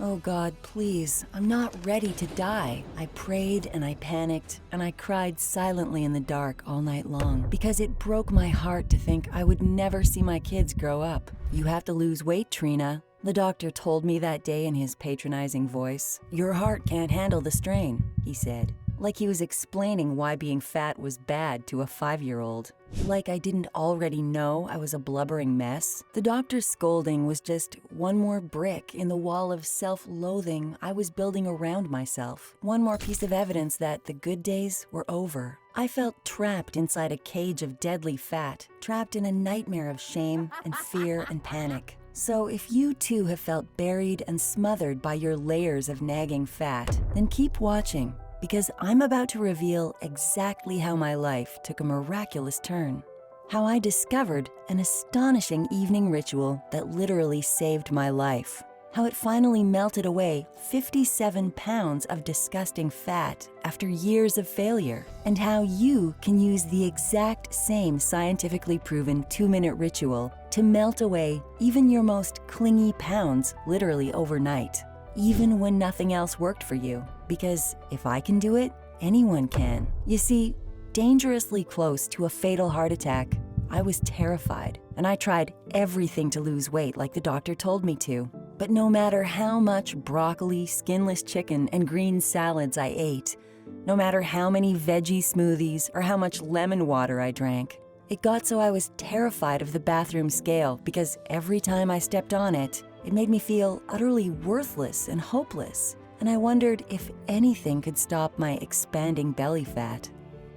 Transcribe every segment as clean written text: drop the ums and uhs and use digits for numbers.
Oh God, please, I'm not ready to die. I prayed and I panicked and I cried silently in the dark all night long because it broke my heart to think I would never see my kids grow up. You have to lose weight, Trina. The doctor told me that day in his patronizing voice. Your heart can't handle the strain, he said, like he was explaining why being fat was bad to a 5-year-old. Like I didn't already know I was a blubbering mess. The doctor's scolding was just one more brick in the wall of self-loathing I was building around myself. One more piece of evidence that the good days were over. I felt trapped inside a cage of deadly fat, trapped in a nightmare of shame and fear and panic. So if you too have felt buried and smothered by your layers of nagging fat, then keep watching, because I'm about to reveal exactly how my life took a miraculous turn. How I discovered an astonishing evening ritual that literally saved my life. How it finally melted away 57 pounds of disgusting fat after years of failure. And how you can use the exact same scientifically proven 2-minute ritual to melt away even your most clingy pounds literally overnight, even when nothing else worked for you. Because if I can do it, anyone can. You see, dangerously close to a fatal heart attack, I was terrified, and I tried everything to lose weight like the doctor told me to. But no matter how much broccoli, skinless chicken, and green salads I ate, no matter how many veggie smoothies or how much lemon water I drank, it got so I was terrified of the bathroom scale because every time I stepped on it, it made me feel utterly worthless and hopeless. And I wondered if anything could stop my expanding belly fat.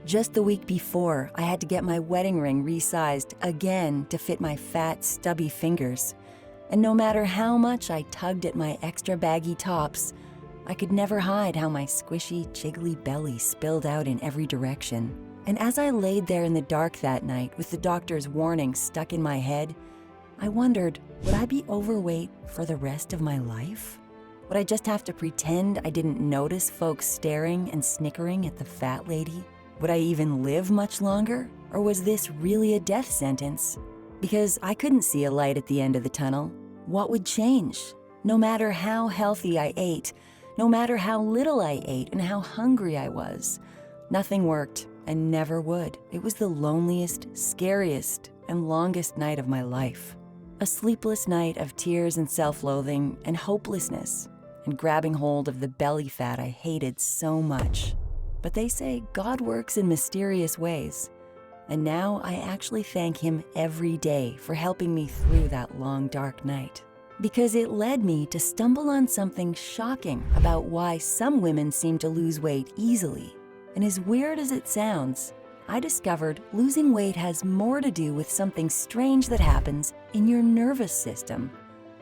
Just the week before, I had to get my wedding ring resized again to fit my fat, stubby fingers. And no matter how much I tugged at my extra baggy tops, I could never hide how my squishy, jiggly belly spilled out in every direction. And as I laid there in the dark that night with the doctor's warning stuck in my head, I wondered, would I be overweight for the rest of my life? Would I just have to pretend I didn't notice folks staring and snickering at the fat lady? Would I even live much longer? Or was this really a death sentence? Because I couldn't see a light at the end of the tunnel. What would change? No matter how healthy I ate, no matter how little I ate and how hungry I was, nothing worked and never would. It was the loneliest, scariest, and longest night of my life. A sleepless night of tears and self-loathing and hopelessness and grabbing hold of the belly fat I hated so much. But they say God works in mysterious ways. And now I actually thank Him every day for helping me through that long, dark night. Because it led me to stumble on something shocking about why some women seem to lose weight easily. And as weird as it sounds, I discovered losing weight has more to do with something strange that happens in your nervous system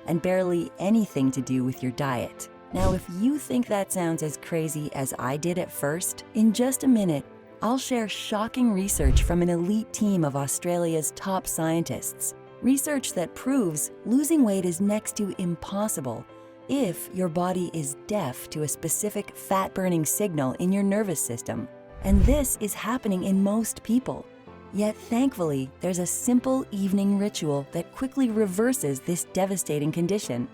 and barely anything to do with your diet. Now, if you think that sounds as crazy as I did at first, in just a minute, I'll share shocking research from an elite team of Australia's top scientists. Research that proves losing weight is next to impossible if your body is deaf to a specific fat-burning signal in your nervous system. And this is happening in most people. Yet thankfully, there's a simple evening ritual that quickly reverses this devastating condition.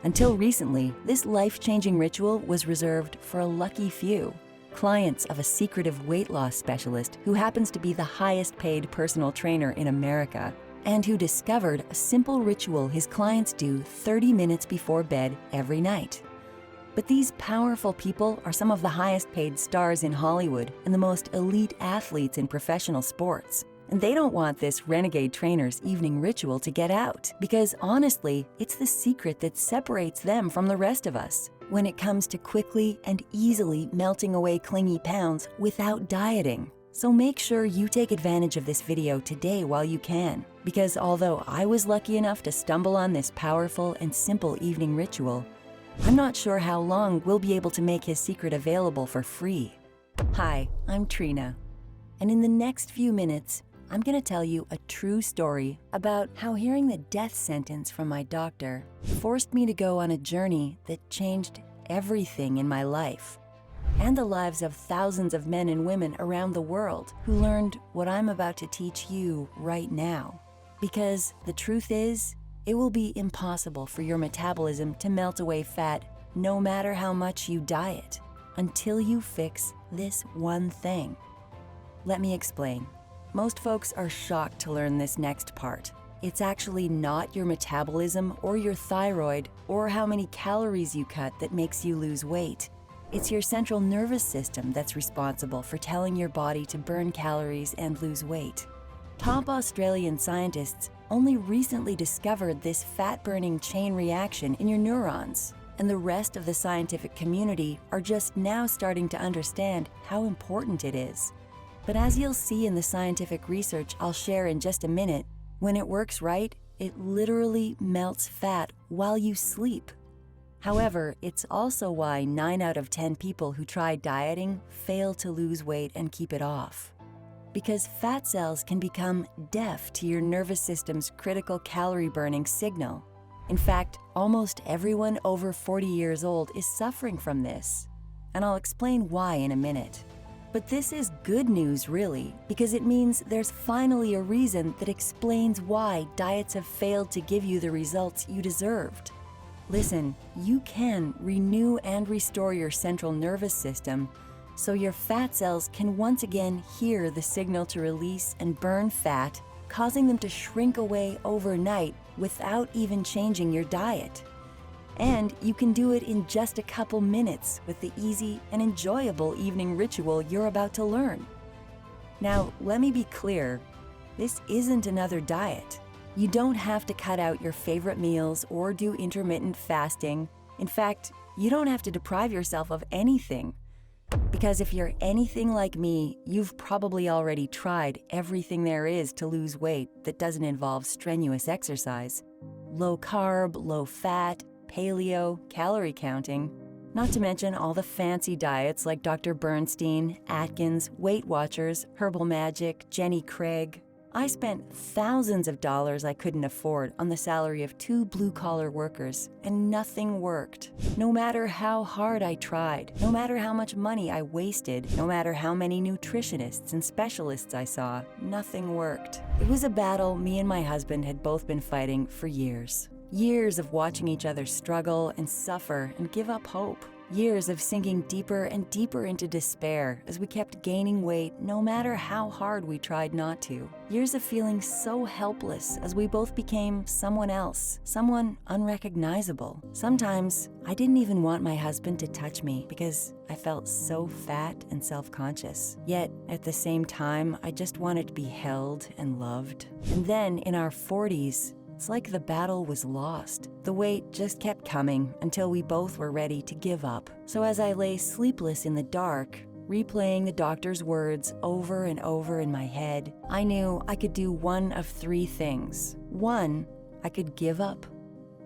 Until recently, this life-changing ritual was reserved for a lucky few, clients of a secretive weight loss specialist who happens to be the highest-paid personal trainer in America, and who discovered a simple ritual his clients do 30 minutes before bed every night. But these powerful people are some of the highest-paid stars in Hollywood and the most elite athletes in professional sports. And they don't want this renegade trainer's evening ritual to get out, because honestly, it's the secret that separates them from the rest of us when it comes to quickly and easily melting away clingy pounds without dieting. So make sure you take advantage of this video today while you can, because although I was lucky enough to stumble on this powerful and simple evening ritual, I'm not sure how long we'll be able to make his secret available for free. Hi, I'm Trina, and in the next few minutes, I'm going to tell you a true story about how hearing the death sentence from my doctor forced me to go on a journey that changed everything in my life and the lives of thousands of men and women around the world who learned what I'm about to teach you right now. Because the truth is, it will be impossible for your metabolism to melt away fat no matter how much you diet, until you fix this one thing. Let me explain. Most folks are shocked to learn this next part. It's actually not your metabolism or your thyroid or how many calories you cut that makes you lose weight. It's your central nervous system that's responsible for telling your body to burn calories and lose weight. Top Australian scientists only recently discovered this fat-burning chain reaction in your neurons, and the rest of the scientific community are just now starting to understand how important it is. But as you'll see in the scientific research I'll share in just a minute, when it works right, it literally melts fat while you sleep. However, it's also why 9 out of 10 people who try dieting fail to lose weight and keep it off. Because fat cells can become deaf to your nervous system's critical calorie burning signal. In fact, almost everyone over 40 years old is suffering from this. And I'll explain why in a minute. But this is good news, really, because it means there's finally a reason that explains why diets have failed to give you the results you deserved. Listen, you can renew and restore your central nervous system so your fat cells can once again hear the signal to release and burn fat, causing them to shrink away overnight without even changing your diet. And you can do it in just a couple minutes with the easy and enjoyable evening ritual you're about to learn. Now, let me be clear, this isn't another diet. You don't have to cut out your favorite meals or do intermittent fasting. In fact, you don't have to deprive yourself of anything. Because if you're anything like me, you've probably already tried everything there is to lose weight that doesn't involve strenuous exercise. Low carb, low fat, paleo, calorie counting, not to mention all the fancy diets like Dr. Bernstein, Atkins, Weight Watchers, Herbal Magic, Jenny Craig. I spent thousands of dollars I couldn't afford on the salary of 2 blue-collar workers, and nothing worked. No matter how hard I tried, no matter how much money I wasted, no matter how many nutritionists and specialists I saw, nothing worked. It was a battle me and my husband had both been fighting for years. Years of watching each other struggle and suffer and give up hope. Years of sinking deeper and deeper into despair as we kept gaining weight no matter how hard we tried not to. Years of feeling so helpless as we both became someone else, someone unrecognizable. Sometimes I didn't even want my husband to touch me because I felt so fat and self-conscious. Yet at the same time, I just wanted to be held and loved. And then in our 40s, it's like the battle was lost. The weight just kept coming until we both were ready to give up. So as I lay sleepless in the dark, replaying the doctor's words over and over in my head, I knew I could do one of 3 things. 1, I could give up.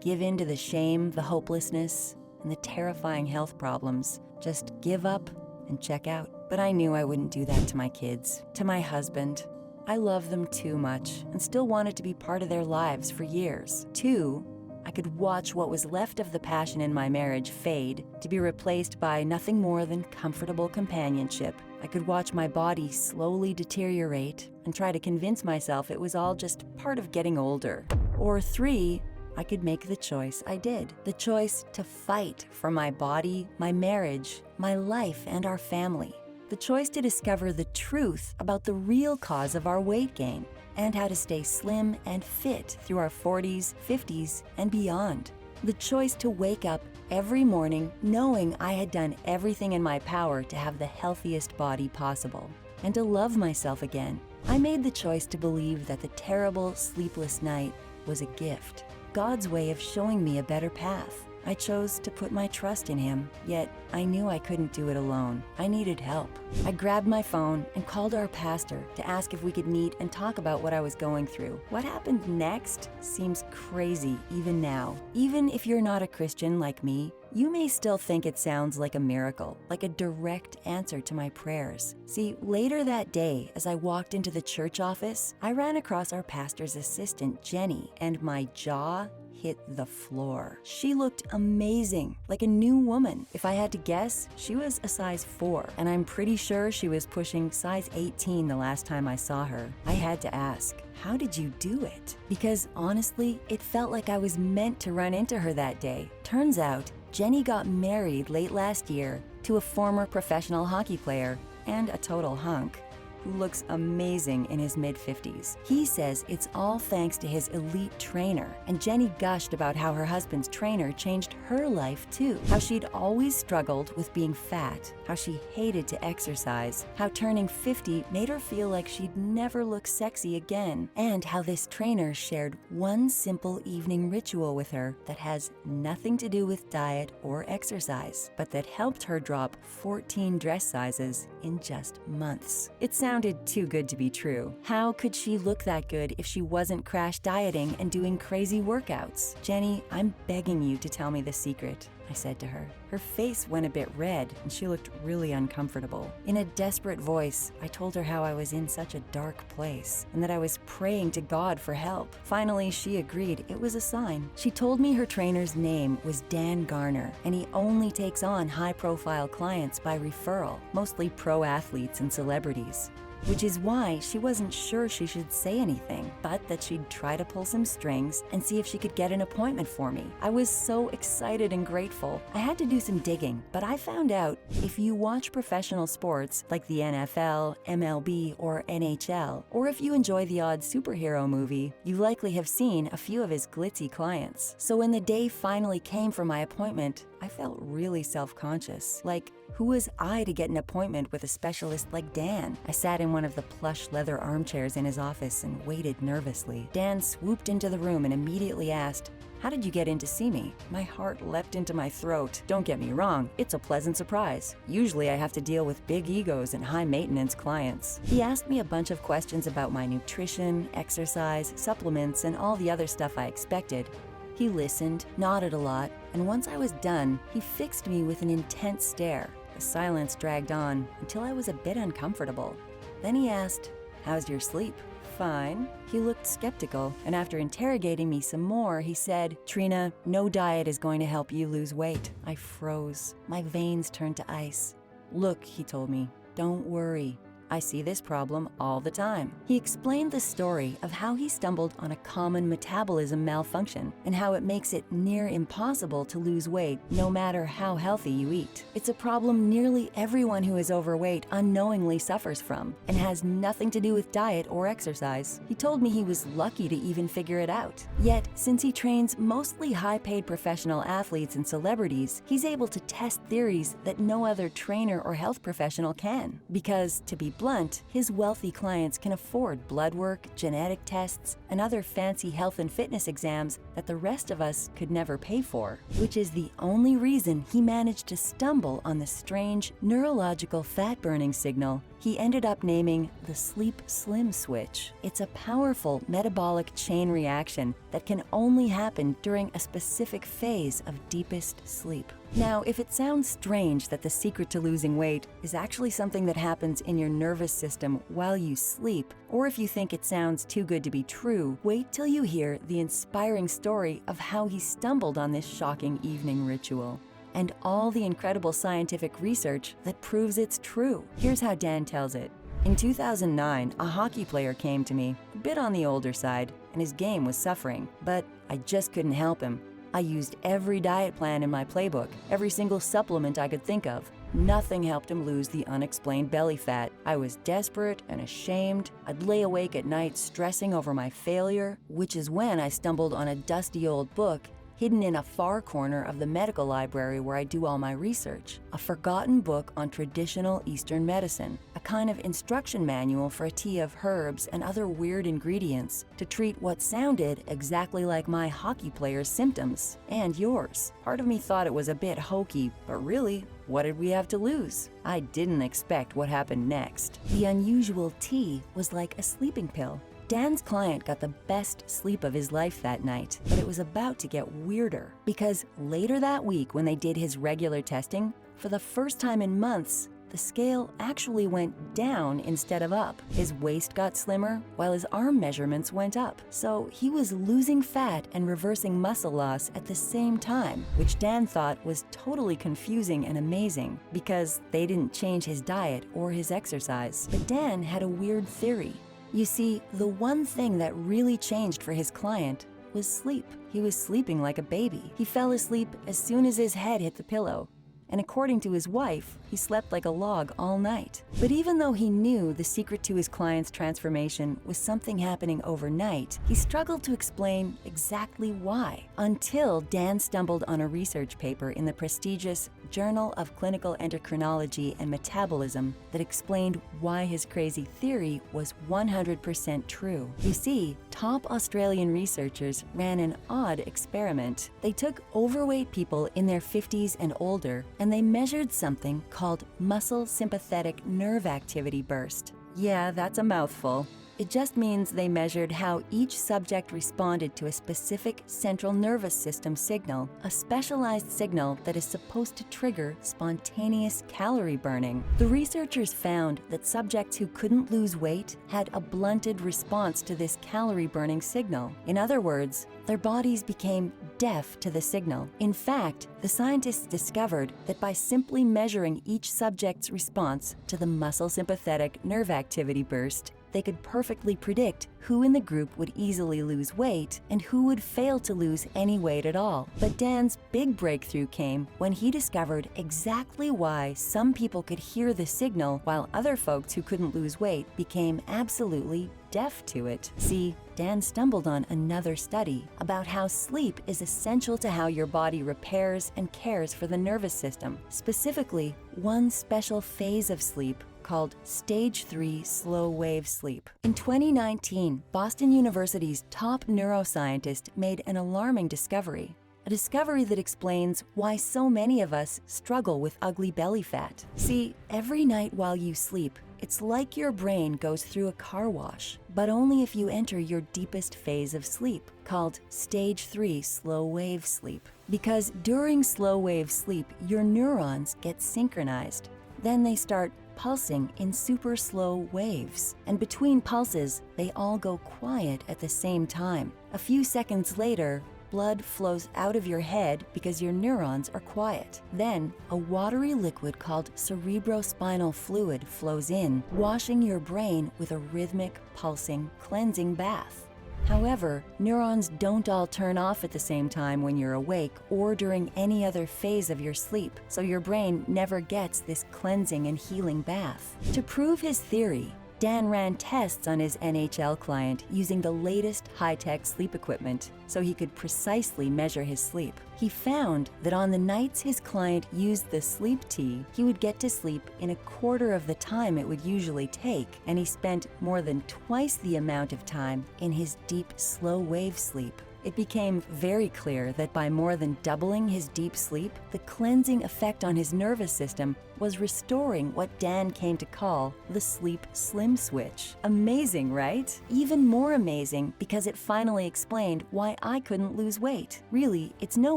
Give in to the shame, the hopelessness, and the terrifying health problems. Just give up and check out. But I knew I wouldn't do that to my kids, to my husband. I love them too much and still wanted to be part of their lives for years. 2, I could watch what was left of the passion in my marriage fade to be replaced by nothing more than comfortable companionship. I could watch my body slowly deteriorate and try to convince myself it was all just part of getting older. Or 3, I could make the choice I did. The choice to fight for my body, my marriage, my life, and our family. The choice to discover the truth about the real cause of our weight gain and how to stay slim and fit through our 40s, 50s, and beyond. The choice to wake up every morning knowing I had done everything in my power to have the healthiest body possible and to love myself again. I made the choice to believe that the terrible, sleepless night was a gift, God's way of showing me a better path. I chose to put my trust in Him, yet I knew I couldn't do it alone. I needed help. I grabbed my phone and called our pastor to ask if we could meet and talk about what I was going through. What happened next seems crazy even now. Even if you're not a Christian like me, you may still think it sounds like a miracle, like a direct answer to my prayers. See, later that day, as I walked into the church office, I ran across our pastor's assistant, Jenny, and my jaw hit the floor. She looked amazing, like a new woman. If I had to guess, she was a size 4, and I'm pretty sure she was pushing size 18 the last time I saw her. I had to ask, how did you do it? Because honestly, it felt like I was meant to run into her that day. Turns out, Jenny got married late last year to a former professional hockey player and a total hunk who looks amazing in his mid-50s. He says it's all thanks to his elite trainer, and Jenny gushed about how her husband's trainer changed her life too. How she'd always struggled with being fat, how she hated to exercise, how turning 50 made her feel like she'd never look sexy again, and how this trainer shared one simple evening ritual with her that has nothing to do with diet or exercise, but that helped her drop 14 dress sizes in just months. It sounded too good to be true. How could she look that good if she wasn't crash dieting and doing crazy workouts? Jenny, I'm begging you to tell me the secret, I said to her. Her face went a bit red and she looked really uncomfortable. In a desperate voice, I told her how I was in such a dark place and that I was praying to God for help. Finally, she agreed it was a sign. She told me her trainer's name was Dan Garner, and he only takes on high-profile clients by referral, mostly pro athletes and celebrities. Which is why she wasn't sure she should say anything, but that she'd try to pull some strings and see if she could get an appointment for me. I was so excited and grateful. I had to do some digging, but I found out if you watch professional sports like the NFL, MLB, or NHL, or if you enjoy the odd superhero movie, you likely have seen a few of his glitzy clients. So when the day finally came for my appointment, I felt really self-conscious. Like, who was I to get an appointment with a specialist like Dan? I sat in one of the plush leather armchairs in his office and waited nervously. Dan swooped into the room and immediately asked, "How did you get in to see me?" My heart leapt into my throat. Don't get me wrong, it's a pleasant surprise. Usually I have to deal with big egos and high-maintenance clients. He asked me a bunch of questions about my nutrition, exercise, supplements, and all the other stuff I expected. He listened, nodded a lot, and once I was done, he fixed me with an intense stare. The silence dragged on until I was a bit uncomfortable. Then he asked, "How's your sleep?" "Fine." He looked skeptical, and after interrogating me some more, he said, "Trina, no diet is going to help you lose weight." I froze. My veins turned to ice. "Look," he told me, "don't worry. I see this problem all the time." He explained the story of how he stumbled on a common metabolism malfunction and how it makes it near impossible to lose weight no matter how healthy you eat. It's a problem nearly everyone who is overweight unknowingly suffers from and has nothing to do with diet or exercise. He told me he was lucky to even figure it out. Yet, since he trains mostly high-paid professional athletes and celebrities, he's able to test theories that no other trainer or health professional can. Because, to be blunt, his wealthy clients can afford blood work, genetic tests, and other fancy health and fitness exams that the rest of us could never pay for, which is the only reason he managed to stumble on the strange neurological fat-burning signal he ended up naming the sleep slim switch. It's a powerful metabolic chain reaction that can only happen during a specific phase of deepest sleep. Now, if it sounds strange that the secret to losing weight is actually something that happens in your nervous system while you sleep, or if you think it sounds too good to be true, wait till you hear the inspiring story of how he stumbled on this shocking evening ritual and all the incredible scientific research that proves it's true. Here's how Dan tells it. In 2009, a hockey player came to me, a bit on the older side, and his game was suffering, but I just couldn't help him. I used every diet plan in my playbook, every single supplement I could think of. Nothing helped him lose the unexplained belly fat. I was desperate and ashamed. I'd lay awake at night stressing over my failure, which is when I stumbled on a dusty old book hidden in a far corner of the medical library where I do all my research. A forgotten book on traditional Eastern medicine, a kind of instruction manual for a tea of herbs and other weird ingredients to treat what sounded exactly like my hockey player's symptoms, and yours. Part of me thought it was a bit hokey, but really, what did we have to lose? I didn't expect what happened next. The unusual tea was like a sleeping pill. Dan's client got the best sleep of his life that night, but it was about to get weirder because later that week when they did his regular testing, for the first time in months, the scale actually went down instead of up. His waist got slimmer, while his arm measurements went up. So he was losing fat and reversing muscle loss at the same time, which Dan thought was totally confusing and amazing, because they didn't change his diet or his exercise. But Dan had a weird theory. You see, the one thing that really changed for his client was sleep. He was sleeping like a baby. He fell asleep as soon as his head hit the pillow. And according to his wife, he slept like a log all night. But even though he knew the secret to his client's transformation was something happening overnight, he struggled to explain exactly why, until Dan stumbled on a research paper in the prestigious Journal of Clinical Endocrinology and Metabolism that explained why his crazy theory was 100% true. You see, top Australian researchers ran an odd experiment. They took overweight people in their 50s and older, and they measured something called muscle sympathetic nerve activity burst. Yeah, that's a mouthful. It just means they measured how each subject responded to a specific central nervous system signal, a specialized signal that is supposed to trigger spontaneous calorie burning. The researchers found that subjects who couldn't lose weight had a blunted response to this calorie burning signal. In other words, their bodies became deaf to the signal. In fact, the scientists discovered that by simply measuring each subject's response to the muscle sympathetic nerve activity burst, they could perfectly predict who in the group would easily lose weight and who would fail to lose any weight at all. But Dan's big breakthrough came when he discovered exactly why some people could hear the signal while other folks who couldn't lose weight became absolutely deaf to it. See, Dan stumbled on another study about how sleep is essential to how your body repairs and cares for the nervous system, specifically one special phase of sleep called Stage 3 Slow Wave Sleep. In 2019, Boston University's top neuroscientist made an alarming discovery. A discovery that explains why so many of us struggle with ugly belly fat. See, every night while you sleep, it's like your brain goes through a car wash, but only if you enter your deepest phase of sleep, called Stage 3 Slow Wave Sleep. Because during slow wave sleep, your neurons get synchronized. Then they start pulsing in super slow waves. And between pulses, they all go quiet at the same time. A few seconds later, blood flows out of your head because your neurons are quiet. Then, a watery liquid called cerebrospinal fluid flows in, washing your brain with a rhythmic, pulsing, cleansing bath. However, neurons don't all turn off at the same time when you're awake or during any other phase of your sleep, so your brain never gets this cleansing and healing bath. To prove his theory, Dan ran tests on his NHL client using the latest high-tech sleep equipment so he could precisely measure his sleep. He found that on the nights his client used the sleep tea, he would get to sleep in a quarter of the time it would usually take, and he spent more than twice the amount of time in his deep, slow wave sleep. It became very clear that by more than doubling his deep sleep, the cleansing effect on his nervous system was restoring what Dan came to call the sleep slim switch. Amazing, right? Even more amazing because it finally explained why I couldn't lose weight. Really, it's no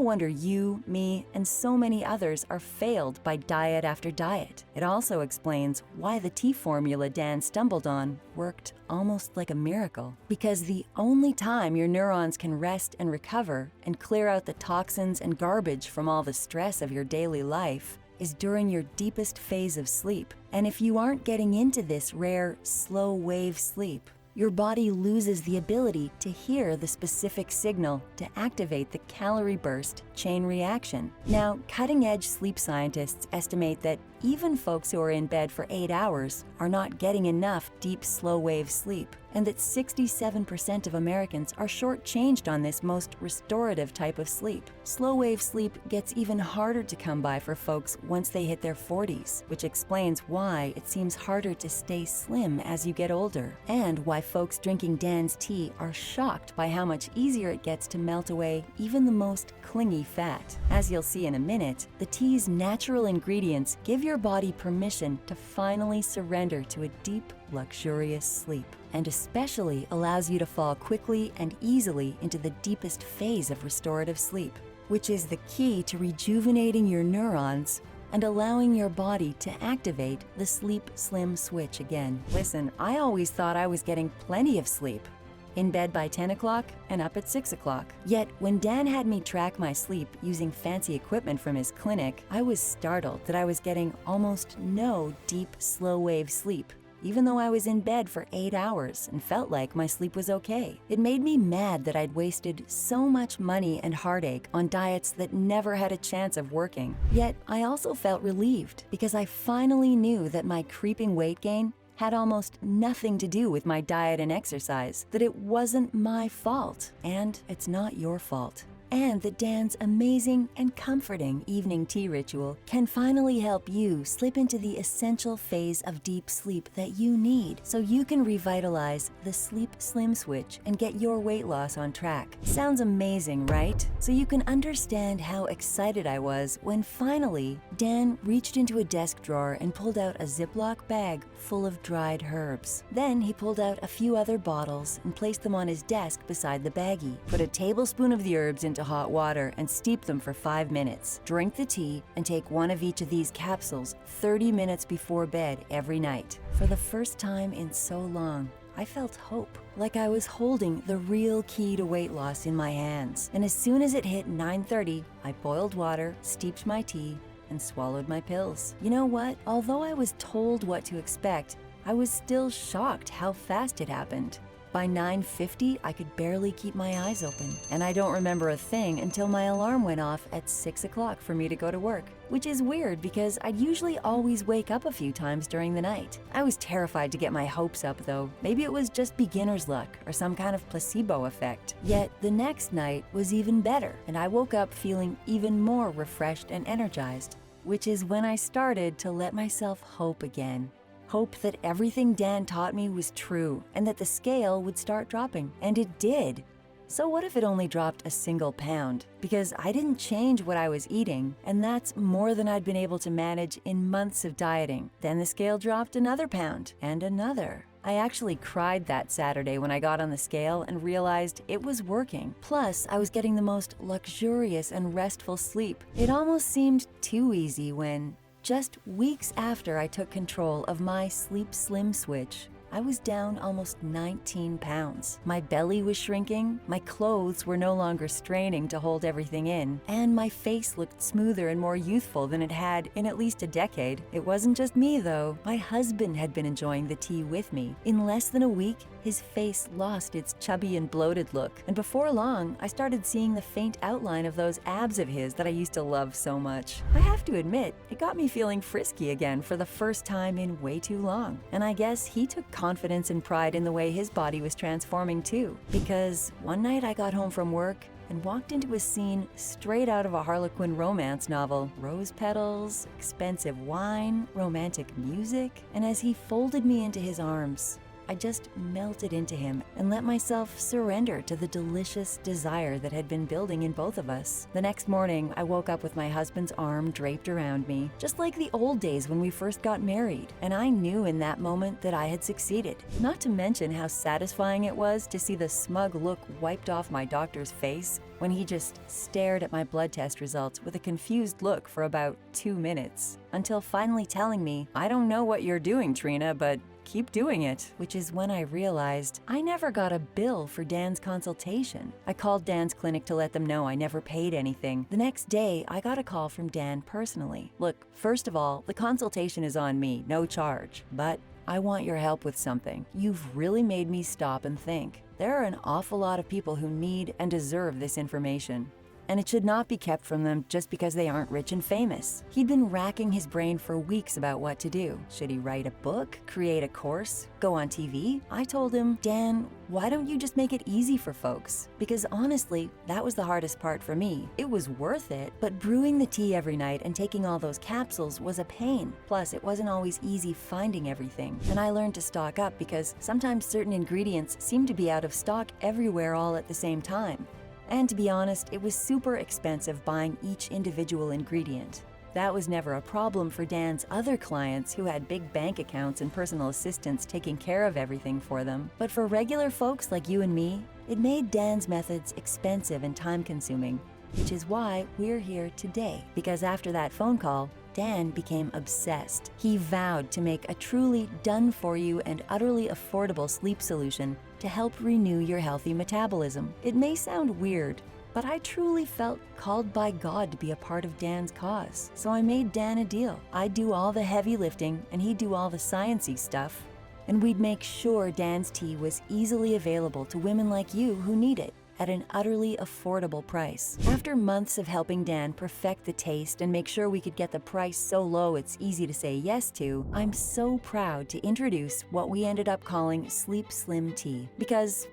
wonder you, me, and so many others are failed by diet after diet. It also explains why the tea formula Dan stumbled on worked almost like a miracle. Because the only time your neurons can rest and recover and clear out the toxins and garbage from all the stress of your daily life is during your deepest phase of sleep. And if you aren't getting into this rare, slow wave sleep, your body loses the ability to hear the specific signal to activate the calorie burst chain reaction. Now, cutting-edge sleep scientists estimate that even folks who are in bed for 8 hours are not getting enough deep, slow-wave sleep, and that 67% of Americans are shortchanged on this most restorative type of sleep. Slow-wave sleep gets even harder to come by for folks once they hit their 40s, which explains why it seems harder to stay slim as you get older, and why folks drinking Dan's tea are shocked by how much easier it gets to melt away even the most clingy fat. As you'll see in a minute, the tea's natural ingredients give your body permission to finally surrender to a deep, luxurious sleep, and especially allows you to fall quickly and easily into the deepest phase of restorative sleep, which is the key to rejuvenating your neurons and allowing your body to activate the sleep slim switch again. Listen, I always thought I was getting plenty of sleep. In bed by 10 o'clock and up at 6 o'clock. Yet, when Dan had me track my sleep using fancy equipment from his clinic, I was startled that I was getting almost no deep, slow-wave sleep, even though I was in bed for 8 hours and felt like my sleep was okay. It made me mad that I'd wasted so much money and heartache on diets that never had a chance of working. Yet, I also felt relieved because I finally knew that my creeping weight gain had almost nothing to do with my diet and exercise, that it wasn't my fault, and it's not your fault. And that Dan's amazing and comforting evening tea ritual can finally help you slip into the essential phase of deep sleep that you need so you can revitalize the sleep slim switch and get your weight loss on track. Sounds amazing, right? So you can understand how excited I was when finally Dan reached into a desk drawer and pulled out a Ziploc bag full of dried herbs. Then he pulled out a few other bottles and placed them on his desk beside the baggie. Put a tablespoon of the herbs into hot water and steep them for 5 minutes. Drink the tea and take one of each of these capsules 30 minutes before bed every night. For the first time in so long, I felt hope, like I was holding the real key to weight loss in my hands. And as soon as it hit 9:30, I boiled water, steeped my tea, and swallowed my pills. You know what? Although I was told what to expect, I was still shocked how fast it happened. By 9:50, I could barely keep my eyes open, and I don't remember a thing until my alarm went off at 6 o'clock for me to go to work, which is weird because I'd usually always wake up a few times during the night. I was terrified to get my hopes up though. Maybe it was just beginner's luck or some kind of placebo effect. Yet the next night was even better, and I woke up feeling even more refreshed and energized, which is when I started to let myself hope again. Hope that everything Dan taught me was true and that the scale would start dropping. And it did. So what if it only dropped a single pound? Because I didn't change what I was eating, and that's more than I'd been able to manage in months of dieting. Then the scale dropped another pound, and another. I actually cried that Saturday when I got on the scale and realized it was working. Plus, I was getting the most luxurious and restful sleep. It almost seemed too easy when, just weeks after I took control of my sleep slim switch, I was down almost 19 pounds. My belly was shrinking, my clothes were no longer straining to hold everything in, and my face looked smoother and more youthful than it had in at least a decade. It wasn't just me though. My husband had been enjoying the tea with me. In less than a week, his face lost its chubby and bloated look, and before long, I started seeing the faint outline of those abs of his that I used to love so much. I have to admit, it got me feeling frisky again for the first time in way too long. And I guess he took confidence and pride in the way his body was transforming too. Because one night I got home from work and walked into a scene straight out of a Harlequin romance novel. Rose petals, expensive wine, romantic music, and as he folded me into his arms, I just melted into him and let myself surrender to the delicious desire that had been building in both of us. The next morning, I woke up with my husband's arm draped around me, just like the old days when we first got married. And I knew in that moment that I had succeeded. Not to mention how satisfying it was to see the smug look wiped off my doctor's face when he just stared at my blood test results with a confused look for about 2 minutes, until finally telling me, "I don't know what you're doing, Trina, but keep doing it," which is when I realized I never got a bill for Dan's consultation. I called Dan's clinic to let them know I never paid anything. The next day, I got a call from Dan personally. "Look, first of all, the consultation is on me, no charge, but I want your help with something. You've really made me stop and think. There are an awful lot of people who need and deserve this information, and it should not be kept from them just because they aren't rich and famous." He'd been racking his brain for weeks about what to do. Should he write a book, create a course, go on TV? I told him, "Dan, why don't you just make it easy for folks?" Because honestly, that was the hardest part for me. It was worth it, but brewing the tea every night and taking all those capsules was a pain. Plus, it wasn't always easy finding everything. And I learned to stock up because sometimes certain ingredients seemed to be out of stock everywhere all at the same time. And to be honest, it was super expensive buying each individual ingredient. That was never a problem for Dan's other clients who had big bank accounts and personal assistants taking care of everything for them. But for regular folks like you and me, it made Dan's methods expensive and time-consuming. which is why we're here today. Because after that phone call, Dan became obsessed. He vowed to make a truly done-for-you and utterly affordable sleep solution to help renew your healthy metabolism. It may sound weird, but I truly felt called by God to be a part of Dan's cause. So I made Dan a deal. I'd do all the heavy lifting and he'd do all the sciencey stuff. And we'd make sure Dan's tea was easily available to women like you who need it at an utterly affordable price. After months of helping Dan perfect the taste and make sure we could get the price so low it's easy to say yes to, I'm so proud to introduce what we ended up calling Sleep Slim Tea. Because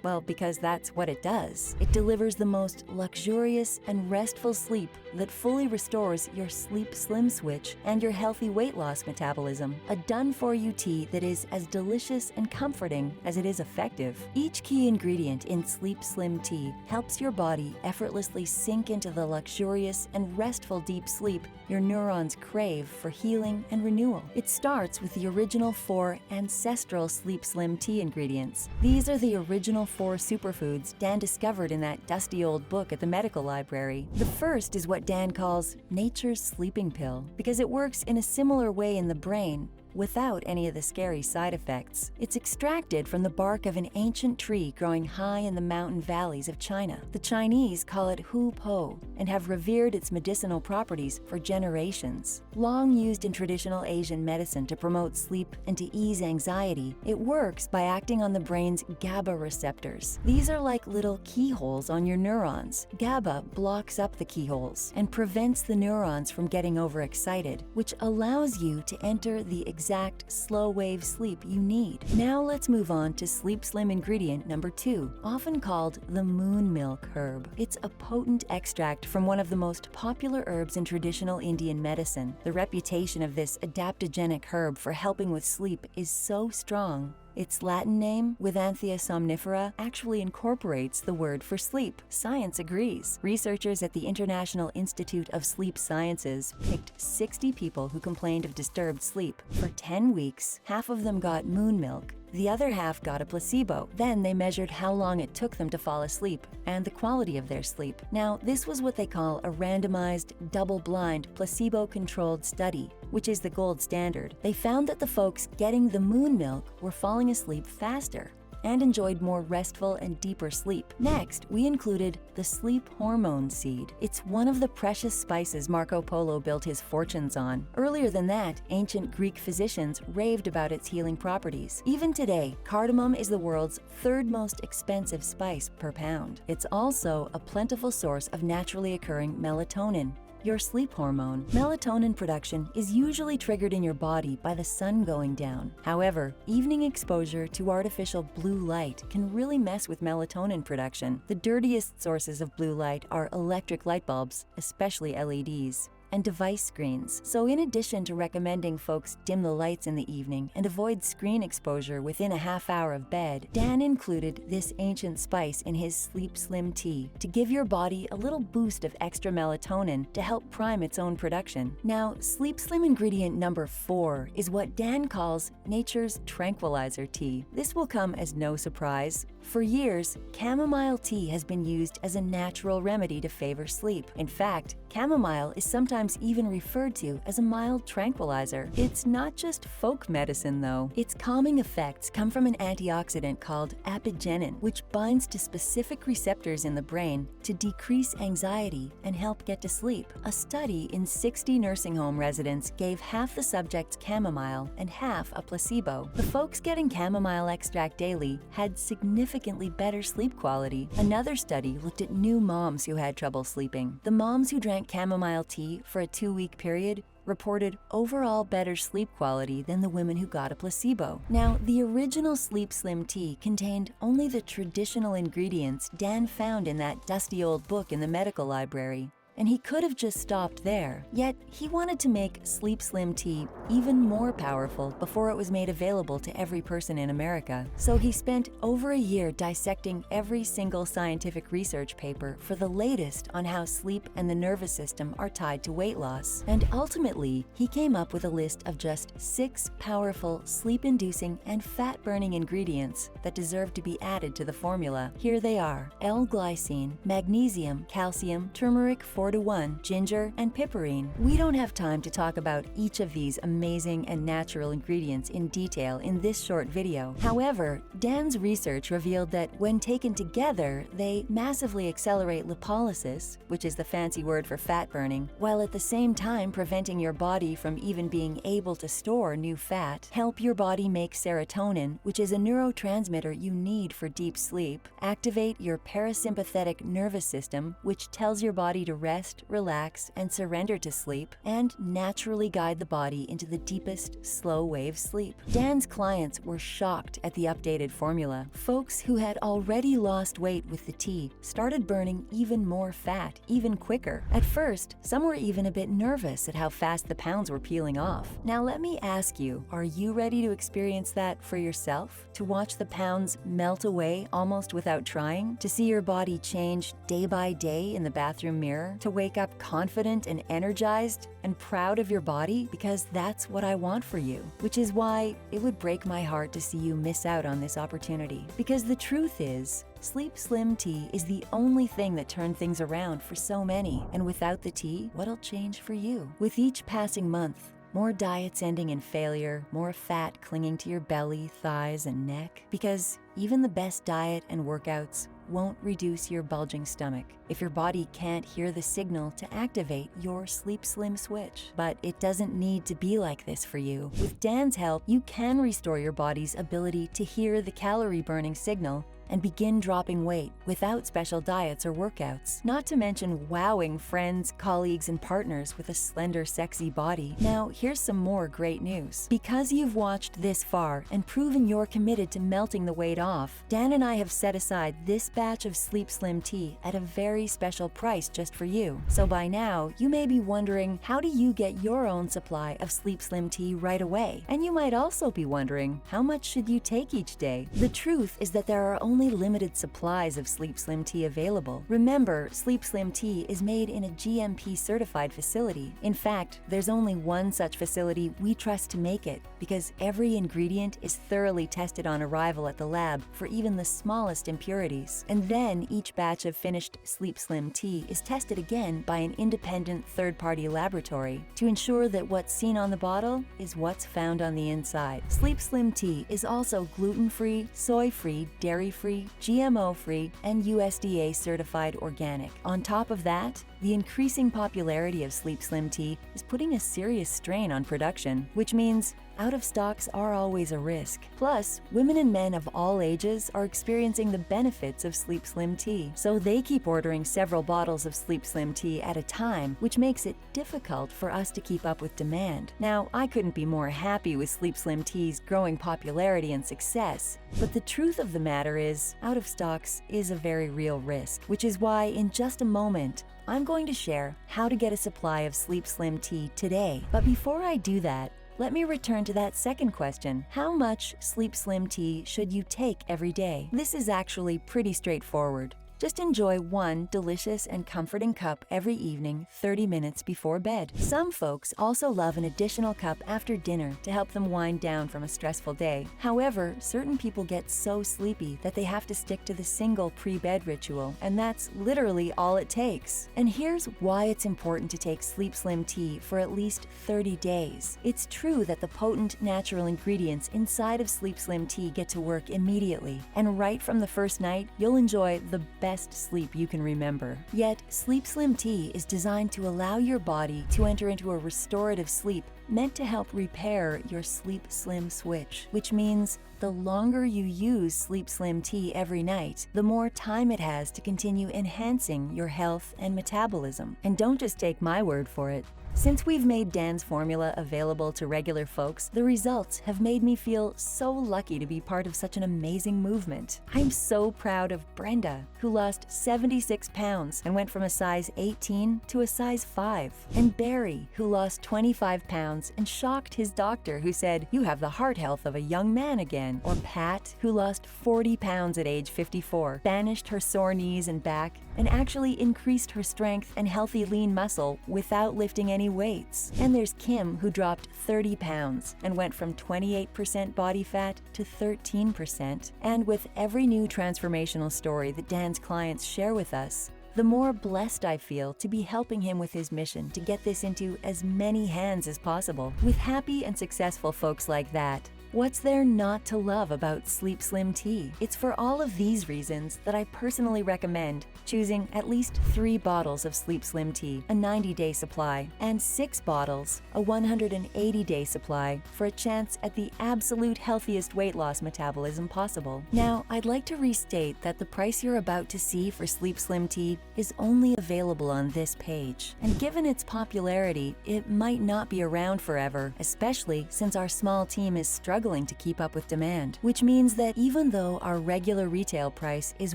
that's what it does. It delivers the most luxurious and restful sleep that fully restores your sleep slim switch and your healthy weight loss metabolism. A done-for-you tea that is as delicious and comforting as it is effective. Each key ingredient in Sleep Slim Tea helps your body effortlessly sink into the luxurious and restful deep sleep your neurons crave for healing and renewal. It starts with the original 4 ancestral Sleep Slim Tea ingredients. These are the original 4 superfoods Dan discovered in that dusty old book at the medical library. The first is what Dan calls nature's sleeping pill, because it works in a similar way in the brain, without any of the scary side effects. It's extracted from the bark of an ancient tree growing high in the mountain valleys of China. The Chinese call it hu po and have revered its medicinal properties for generations. Long used in traditional Asian medicine to promote sleep and to ease anxiety, it works by acting on the brain's GABA receptors. These are like little keyholes on your neurons. GABA blocks up the keyholes and prevents the neurons from getting overexcited, which allows you to enter the exact slow wave sleep you need. Now let's move on to Sleep Slim ingredient number 2, often called the moon milk herb. It's a potent extract from one of the most popular herbs in traditional Indian medicine. The reputation of this adaptogenic herb for helping with sleep is so strong. Its Latin name, Withanthia somnifera, actually incorporates the word for sleep. Science agrees. Researchers at the International Institute of Sleep Sciences picked 60 people who complained of disturbed sleep. For 10 weeks, half of them got moon milk. The other half got a placebo. Then they measured how long it took them to fall asleep and the quality of their sleep. Now, this was what they call a randomized, double-blind, placebo-controlled study, which is the gold standard. They found that the folks getting the moon milk were falling asleep faster and enjoyed more restful and deeper sleep. Next, we included the sleep hormone seed. It's one of the precious spices Marco Polo built his fortunes on. Earlier than that, ancient Greek physicians raved about its healing properties. Even today, cardamom is the world's 3rd most expensive spice per pound. It's also a plentiful source of naturally occurring melatonin, your sleep hormone. Melatonin production is usually triggered in your body by the sun going down. However, evening exposure to artificial blue light can really mess with melatonin production. The dirtiest sources of blue light are electric light bulbs, especially LEDs, and device screens. So in addition to recommending folks dim the lights in the evening and avoid screen exposure within a half hour of bed, Dan included this ancient spice in his Sleep Slim Tea to give your body a little boost of extra melatonin to help prime its own production. Now, Sleep Slim ingredient number 4 is what Dan calls nature's tranquilizer tea. This will come as no surprise. For years, chamomile tea has been used as a natural remedy to favor sleep. In fact, chamomile is sometimes even referred to as a mild tranquilizer. It's not just folk medicine, though. Its calming effects come from an antioxidant called apigenin, which binds to specific receptors in the brain to decrease anxiety and help get to sleep. A study in 60 nursing home residents gave half the subjects chamomile and half a placebo. The folks getting chamomile extract daily had significantly better sleep quality. Another study looked at new moms who had trouble sleeping. The moms who drank chamomile tea for a 2-week period reported overall better sleep quality than the women who got a placebo. Now, the original Sleep Slim Tea contained only the traditional ingredients Dan found in that dusty old book in the medical library. and he could have just stopped there. Yet, he wanted to make Sleep Slim tea even more powerful before it was made available to every person in America. So he spent over a year dissecting every single scientific research paper for the latest on how sleep and the nervous system are tied to weight loss. And ultimately, he came up with a list of just 6 powerful sleep-inducing and fat-burning ingredients that deserve to be added to the formula. Here they are: L-glycine, magnesium, calcium, turmeric 4:1, ginger, and piperine. We don't have time to talk about each of these amazing and natural ingredients in detail in this short video. However, Dan's research revealed that when taken together, they massively accelerate lipolysis, which is the fancy word for fat burning, while at the same time preventing your body from even being able to store new fat, help your body make serotonin, which is a neurotransmitter you need for deep sleep, activate your parasympathetic nervous system, which tells your body to rest, relax, and surrender to sleep, and naturally guide the body into the deepest, slow-wave sleep. Dan's clients were shocked at the updated formula. Folks who had already lost weight with the tea started burning even more fat, even quicker. At first, some were even a bit nervous at how fast the pounds were peeling off. Now let me ask you, are you ready to experience that for yourself? To watch the pounds melt away almost without trying? To see your body change day by day in the bathroom mirror? To wake up confident and energized and proud of your body? Because that's what I want for you. Which is why it would break my heart to see you miss out on this opportunity. Because the truth is, Sleep Slim tea is the only thing that turned things around for so many. And without the tea, what'll change for you? With each passing month, more diets ending in failure, more fat clinging to your belly, thighs, and neck. Because even the best diet and workouts won't reduce your bulging stomach if your body can't hear the signal to activate your Sleep Slim switch. But it doesn't need to be like this for you. With Dan's help, you can restore your body's ability to hear the calorie burning signal and begin dropping weight without special diets or workouts. Not to mention wowing friends, colleagues, and partners with a slender, sexy body. Now, here's some more great news. Because you've watched this far and proven you're committed to melting the weight off, Dan and I have set aside this batch of Sleep Slim tea at a very special price just for you. So by now, you may be wondering, how do you get your own supply of Sleep Slim tea right away? And you might also be wondering, how much should you take each day? The truth is that there are only limited supplies of Sleep Slim tea available. Remember, Sleep Slim tea is made in a GMP certified facility. In fact, there's only one such facility we trust to make it, because every ingredient is thoroughly tested on arrival at the lab for even the smallest impurities. And then each batch of finished Sleep Slim tea is tested again by an independent third-party laboratory to ensure that what's seen on the bottle is what's found on the inside. Sleep Slim tea is also gluten-free, soy-free, dairy-free, GMO-free, and USDA certified organic. On top of that, the increasing popularity of Sleep Slim tea is putting a serious strain on production, which means out-of-stocks are always a risk. Plus, women and men of all ages are experiencing the benefits of Sleep Slim tea, so they keep ordering several bottles of Sleep Slim tea at a time, which makes it difficult for us to keep up with demand. Now, I couldn't be more happy with Sleep Slim tea's growing popularity and success, but the truth of the matter is, out-of-stocks is a very real risk, which is why in just a moment, I'm going to share how to get a supply of Sleep Slim tea today. But before I do that, let me return to that second question. How much Sleep Slim tea should you take every day? This is actually pretty straightforward. Just enjoy one delicious and comforting cup every evening, 30 minutes before bed. Some folks also love an additional cup after dinner to help them wind down from a stressful day. However, certain people get so sleepy that they have to stick to the single pre-bed ritual, and that's literally all it takes. And here's why it's important to take Sleep Slim tea for at least 30 days. It's true that the potent natural ingredients inside of Sleep Slim tea get to work immediately, and right from the first night, you'll enjoy the best sleep you can remember. Yet, Sleep Slim tea is designed to allow your body to enter into a restorative sleep meant to help repair your Sleep Slim switch, which means the longer you use Sleep Slim tea every night, the more time it has to continue enhancing your health and metabolism. And don't just take my word for it. Since we've made Dan's formula available to regular folks, the results have made me feel so lucky to be part of such an amazing movement. I'm so proud of Brenda, who lost 76 pounds and went from a size 18 to a size 5, and Barry, who lost 25 pounds and shocked his doctor, who said, "You have the heart health of a young man again," or Pat, who lost 40 pounds at age 54, banished her sore knees and back, and actually increased her strength and healthy lean muscle without lifting any weights. And there's Kim, who dropped 30 pounds and went from 28% body fat to 13%. And with every new transformational story that Dan's clients share with us, the more blessed I feel to be helping him with his mission to get this into as many hands as possible. With happy and successful folks like that, what's there not to love about Sleep Slim Tea? It's for all of these reasons that I personally recommend choosing at least 3 bottles of Sleep Slim Tea, a 90-day supply, and 6 bottles, a 180-day supply, for a chance at the absolute healthiest weight loss metabolism possible. Now, I'd like to restate that the price you're about to see for Sleep Slim Tea is only available on this page. And given its popularity, it might not be around forever, especially since our small team is struggling to keep up with demand, which means that even though our regular retail price is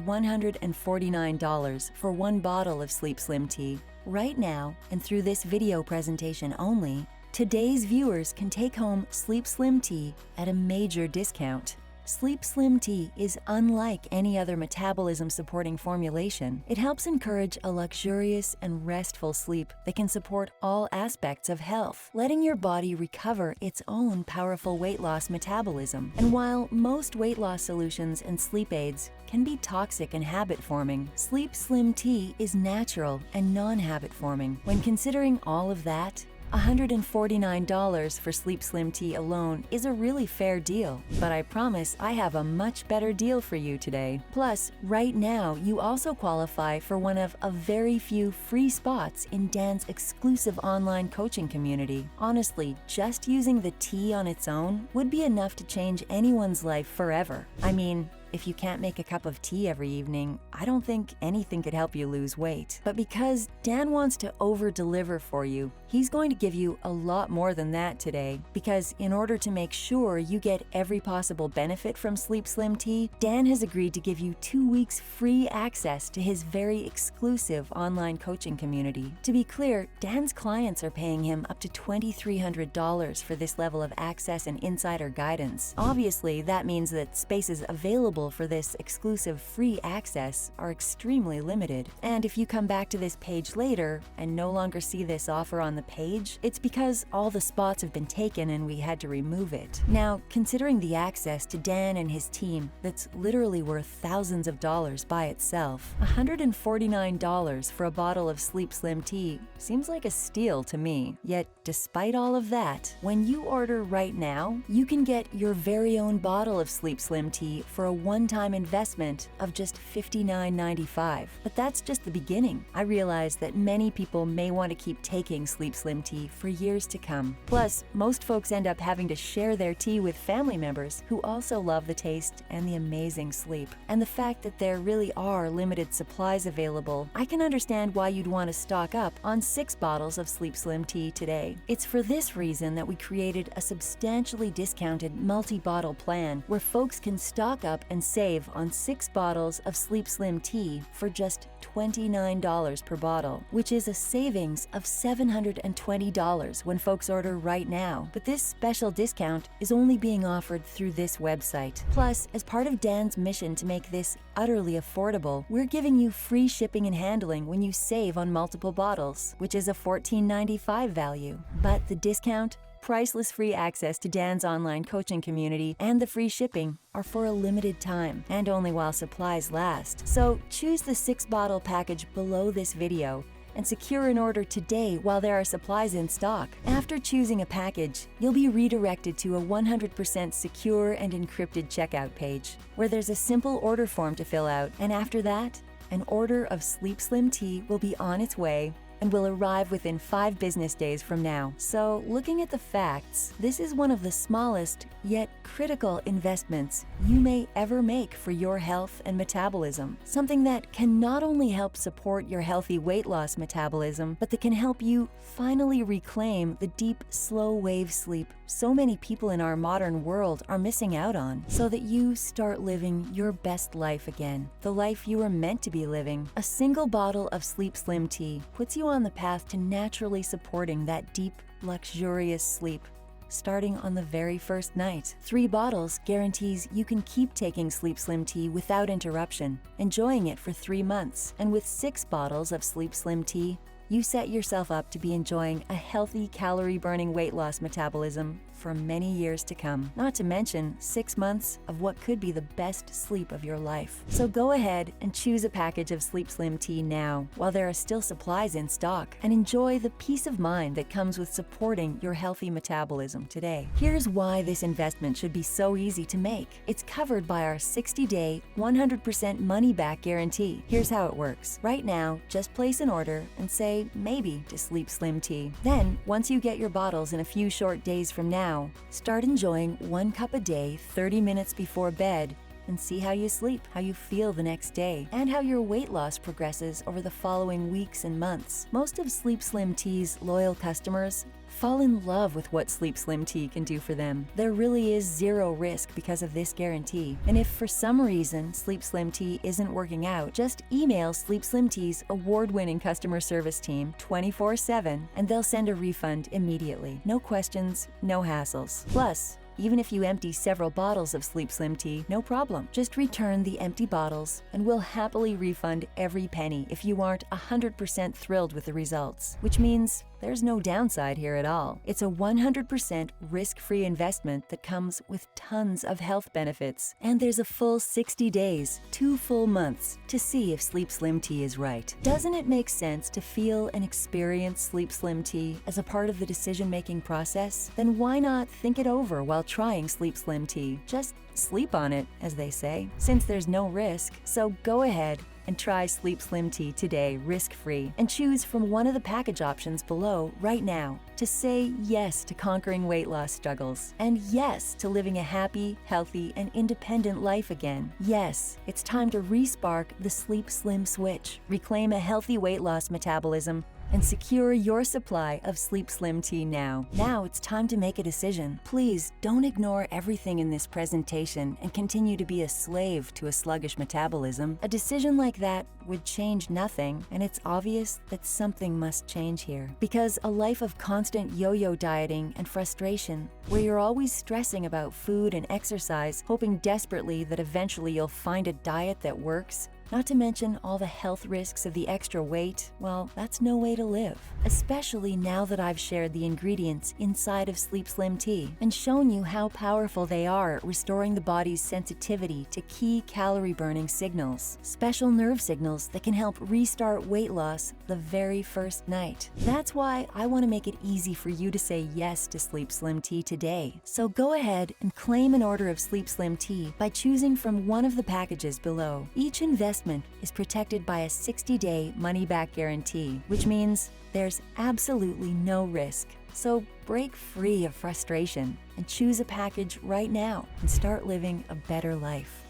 $149 for 1 bottle of Sleep Slim Tea, right now, and through this video presentation only, today's viewers can take home Sleep Slim Tea at a major discount. Sleep Slim Tea is unlike any other metabolism-supporting formulation. It helps encourage a luxurious and restful sleep that can support all aspects of health, letting your body recover its own powerful weight loss metabolism. And while most weight loss solutions and sleep aids can be toxic and habit-forming, Sleep Slim Tea is natural and non-habit-forming. When considering all of that, $149 for Sleep Slim Tea alone is a really fair deal, but I promise I have a much better deal for you today. Plus, right now, you also qualify for one of a very few free spots in Dan's exclusive online coaching community. Honestly, just using the tea on its own would be enough to change anyone's life forever. I mean, if you can't make a cup of tea every evening, I don't think anything could help you lose weight. But because Dan wants to over-deliver for you, he's going to give you a lot more than that today. Because in order to make sure you get every possible benefit from Sleep Slim Tea, Dan has agreed to give you 2 weeks free access to his very exclusive online coaching community. To be clear, Dan's clients are paying him up to $2,300 for this level of access and insider guidance. Obviously, that means that spaces available for this exclusive free access are extremely limited. And if you come back to this page later and no longer see this offer on the page, it's because all the spots have been taken and we had to remove it. Now, considering the access to Dan and his team that's literally worth thousands of dollars by itself, $149 for a bottle of Sleep Slim Tea seems like a steal to me. Yet, despite all of that, when you order right now, you can get your very own bottle of Sleep Slim Tea for a one-time investment of just $59.95. But that's just the beginning. I realize that many people may want to keep taking Sleep Slim Tea for years to come. Plus, most folks end up having to share their tea with family members who also love the taste and the amazing sleep. And the fact that there really are limited supplies available, I can understand why you'd want to stock up on 6 bottles of Sleep Slim Tea today. It's for this reason that we created a substantially discounted multi-bottle plan where folks can stock up and save on 6 bottles of Sleep Slim Tea for just $29 per bottle, which is a savings of $720 when folks order right now. But this special discount is only being offered through this website. Plus, as part of Dan's mission to make this utterly affordable, we're giving you free shipping and handling when you save on multiple bottles, which is a $14.95 value. But the discount, priceless free access to Dan's online coaching community, and the free shipping are for a limited time and only while supplies last. So choose the 6-bottle package below this video and secure an order today while there are supplies in stock. After choosing a package, you'll be redirected to a 100% secure and encrypted checkout page where there's a simple order form to fill out, and after that, an order of Sleep Slim Tea will be on its way and will arrive within 5 business days from now. So, looking at the facts, this is one of the smallest, yet critical investments you may ever make for your health and metabolism. Something that can not only help support your healthy weight loss metabolism, but that can help you finally reclaim the deep, slow wave sleep so many people in our modern world are missing out on, so that you start living your best life again, the life you were meant to be living. A single bottle of Sleep Slim tea puts you on the path to naturally supporting that deep, luxurious sleep, starting on the very first night. 3 bottles guarantees you can keep taking Sleep Slim tea without interruption, enjoying it for 3 months. And with 6 bottles of Sleep Slim tea, you set yourself up to be enjoying a healthy, calorie-burning weight loss metabolism for many years to come. Not to mention 6 months of what could be the best sleep of your life. So go ahead and choose a package of Sleep Slim tea now, while there are still supplies in stock, and enjoy the peace of mind that comes with supporting your healthy metabolism today. Here's why this investment should be so easy to make. It's covered by our 60-day, 100% money-back guarantee. Here's how it works. Right now, just place an order and say maybe to Sleep Slim tea. Then, once you get your bottles in a few short days from now, start enjoying 1 cup a day 30 minutes before bed, and see how you sleep, how you feel the next day, and how your weight loss progresses over the following weeks and months. Most of Sleep Slim tea's loyal customers fall in love with what Sleep Slim tea can do for them. There really is 0 risk because of this guarantee. And if for some reason Sleep Slim tea isn't working out, just email Sleep Slim tea's award-winning customer service team 24/7 and they'll send a refund immediately. No questions, no hassles. Plus, even if you empty several bottles of Sleep Slim tea, no problem. Just return the empty bottles and we'll happily refund every penny if you aren't 100% thrilled with the results, which means there's no downside here at all. It's a 100% risk-free investment that comes with tons of health benefits. And there's a full 60 days, 2 full months, to see if Sleep Slim tea is right. Doesn't it make sense to feel and experience Sleep Slim tea as a part of the decision-making process? Then why not think it over while trying Sleep Slim tea? Just sleep on it, as they say, since there's no risk. So go ahead and try Sleep Slim tea today, risk-free, and choose from one of the package options below right now to say yes to conquering weight loss struggles, and yes to living a happy, healthy, and independent life again. Yes, it's time to re-spark the Sleep Slim switch, reclaim a healthy weight loss metabolism, and secure your supply of Sleep Slim tea now. Now it's time to make a decision. Please don't ignore everything in this presentation and continue to be a slave to a sluggish metabolism. A decision like that would change nothing, and it's obvious that something must change here. Because a life of constant yo-yo dieting and frustration, where you're always stressing about food and exercise, hoping desperately that eventually you'll find a diet that works, not to mention all the health risks of the extra weight, well, that's no way to live. Especially now that I've shared the ingredients inside of Sleep Slim tea and shown you how powerful they are at restoring the body's sensitivity to key calorie-burning signals, special nerve signals that can help restart weight loss the very first night. That's why I want to make it easy for you to say yes to Sleep Slim tea today. So go ahead and claim an order of Sleep Slim tea by choosing from one of the packages below. Each investment is protected by a 60-day money-back guarantee, which means there's absolutely no risk. So break free of frustration and choose a package right now and start living a better life.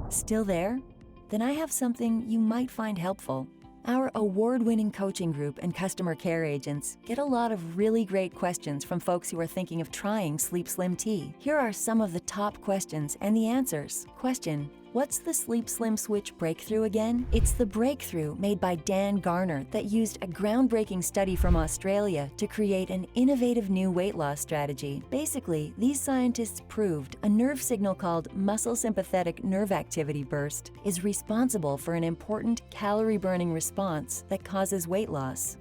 Still there? Then I have something you might find helpful. Our award-winning coaching group and customer care agents get a lot of really great questions from folks who are thinking of trying Sleep Slim tea. Here are some of the top questions and the answers. Question: what's the Sleep Slim Switch breakthrough again? It's the breakthrough made by Dan Garner that used a groundbreaking study from Australia to create an innovative new weight loss strategy. Basically, these scientists proved a nerve signal called muscle sympathetic nerve activity burst is responsible for an important calorie-burning response that causes weight loss.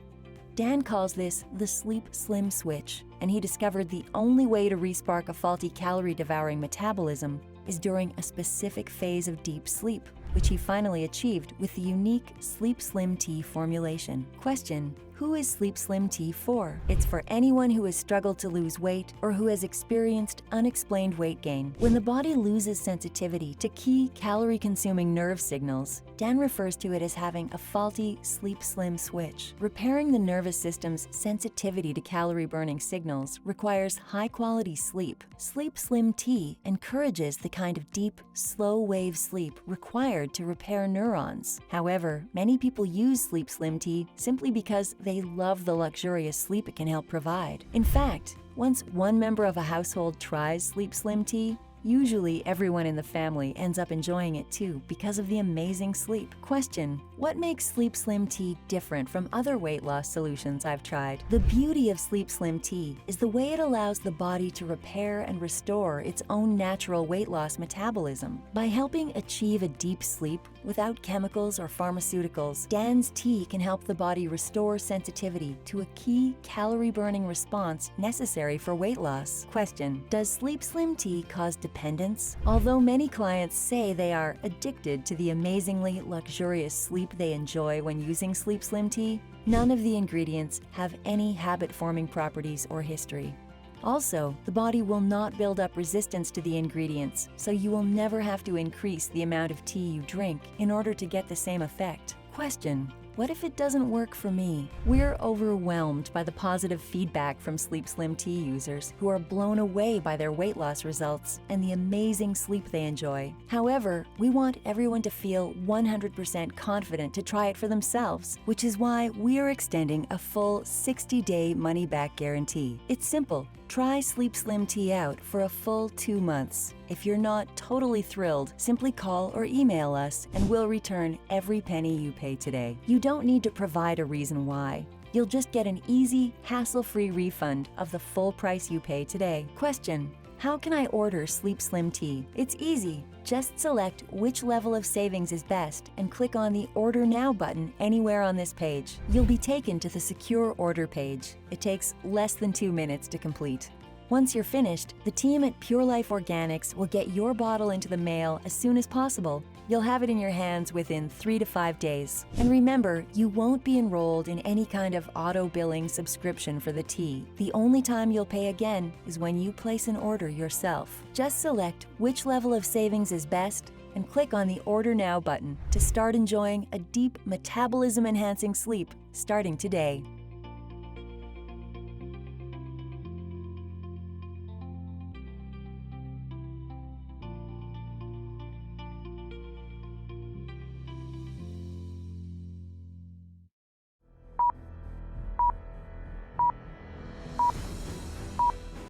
Dan calls this the Sleep Slim Switch, and he discovered the only way to respark a faulty calorie-devouring metabolism is during a specific phase of deep sleep. which he finally achieved with the unique Sleep Slim Tea formulation. Question: who is Sleep Slim Tea for? It's for anyone who has struggled to lose weight or who has experienced unexplained weight gain. When the body loses sensitivity to key calorie-consuming nerve signals, Dan refers to it as having a faulty sleep slim switch. Repairing the nervous system's sensitivity to calorie-burning signals requires high-quality sleep. Sleep Slim Tea encourages the kind of deep, slow-wave sleep required to repair neurons. However, many people use Sleep Slim Tea simply because they love the luxurious sleep it can help provide. In fact, once one member of a household tries Sleep Slim Tea, usually everyone in the family ends up enjoying it too because of the amazing sleep. Question: what makes Sleep Slim Tea different from other weight loss solutions I've tried? The beauty of Sleep Slim Tea is the way it allows the body to repair and restore its own natural weight loss metabolism. By helping achieve a deep sleep without chemicals or pharmaceuticals, Dan's tea can help the body restore sensitivity to a key calorie-burning response necessary for weight loss. Question: does Sleep Slim Tea cause dependence? Although many clients say they are addicted to the amazingly luxurious sleep they enjoy when using Sleep Slim Tea, none of the ingredients have any habit-forming properties or history. Also, the body will not build up resistance to the ingredients, so you will never have to increase the amount of tea you drink in order to get the same effect. Question: what if it doesn't work for me? We're overwhelmed by the positive feedback from Sleep Slim Tea users who are blown away by their weight loss results and the amazing sleep they enjoy. However, we want everyone to feel 100% confident to try it for themselves, which is why we're extending a full 60-day money-back guarantee. It's simple. Try Sleep Slim Tea out for a full 2 months. If you're not totally thrilled, simply call or email us and we'll return every penny you pay today. You don't need to provide a reason why. You'll just get an easy, hassle-free refund of the full price you pay today. Question: how can I order Sleep Slim Tea? It's easy. Just select which level of savings is best and click on the Order Now button anywhere on this page. You'll be taken to the secure order page. It takes less than 2 minutes to complete. Once you're finished, the team at Pure Life Organics will get your bottle into the mail as soon as possible. You'll have it in your hands within 3 to 5 days. And remember, you won't be enrolled in any kind of auto-billing subscription for the tea. The only time you'll pay again is when you place an order yourself. Just select which level of savings is best and click on the Order Now button to start enjoying a deep metabolism-enhancing sleep starting today.